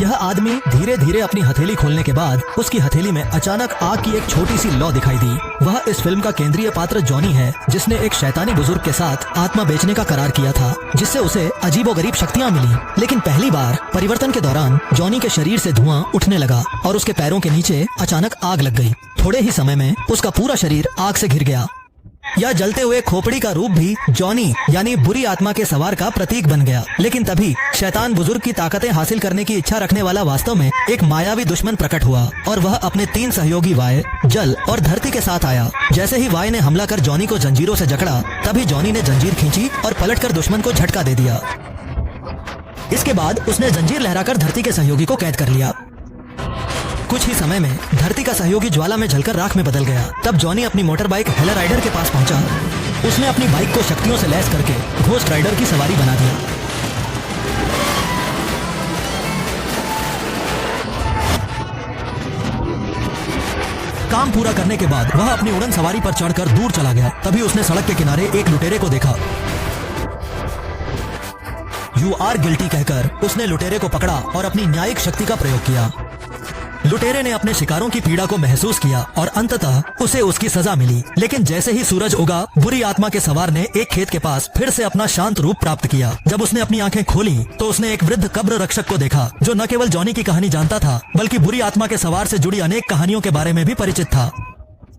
यह आदमी धीरे धीरे अपनी हथेली खोलने के बाद उसकी हथेली में अचानक आग की एक छोटी सी लौ दिखाई दी। वह इस फिल्म का केंद्रीय पात्र जॉनी है, जिसने एक शैतानी बुजुर्ग के साथ आत्मा बेचने का करार किया था, जिससे उसे अजीबोगरीब शक्तियाँ मिली। लेकिन पहली बार परिवर्तन के दौरान जॉनी के शरीर से धुआं उठने लगा और उसके पैरों के नीचे अचानक आग लग गई। थोड़े ही समय में उसका पूरा शरीर आग से घिर गया। यह जलते हुए खोपड़ी का रूप भी जॉनी यानी बुरी आत्मा के सवार का प्रतीक बन गया। लेकिन तभी शैतान बुजुर्ग की ताकतें हासिल करने की इच्छा रखने वाला वास्तव में एक मायावी दुश्मन प्रकट हुआ और वह अपने 3 सहयोगी वाय, जल और धरती के साथ आया। जैसे ही वाय ने हमला कर जॉनी को जंजीरों से जकड़ा, तभी जॉनी ने जंजीर खींची और पलटकर दुश्मन को झटका दे दिया। इसके बाद उसने जंजीर लहराकर धरती के सहयोगी को कैद कर लिया। कुछ ही समय में धरती का सहयोगी ज्वाला में जलकर राख में बदल गया। तब जॉनी अपनी मोटर बाइक हेलर राइडर के पास पहुंचा। उसने अपनी बाइक को शक्तियों से लैस करके घोस्ट राइडर की सवारी बना दिया। काम पूरा करने के बाद वह अपनी उड़न सवारी पर चढ़कर दूर चला गया। तभी उसने सड़क के किनारे एक लुटेरे को देखा। यू आर गिल्टी कहकर उसने लुटेरे को पकड़ा और अपनी न्यायिक शक्ति का प्रयोग किया। लुटेरे ने अपने शिकारों की पीड़ा को महसूस किया और अंततः उसे उसकी सजा मिली। लेकिन जैसे ही सूरज उगा, बुरी आत्मा के सवार ने एक खेत के पास फिर से अपना शांत रूप प्राप्त किया। जब उसने अपनी आंखें खोली तो उसने एक वृद्ध कब्र रक्षक को देखा, जो न केवल जॉनी की कहानी जानता था, बल्कि बुरी आत्मा के सवार से जुड़ी अनेक कहानियों के बारे में भी परिचित था।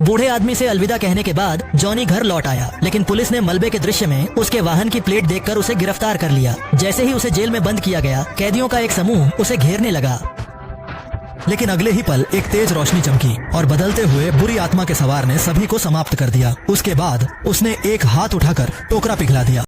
बूढ़े आदमी से अलविदा कहने के बाद जॉनी घर लौट आया, लेकिन पुलिस ने मलबे के दृश्य में उसके वाहन की प्लेट देखकर उसे गिरफ्तार कर लिया। जैसे ही उसे जेल में बंद किया गया, कैदियों का एक समूह उसे घेरने लगा। लेकिन अगले ही पल एक तेज रोशनी चमकी और बदलते हुए बुरी आत्मा के सवार ने सभी को समाप्त कर दिया। उसके बाद उसने एक हाथ उठाकर टोकरा पिघला दिया।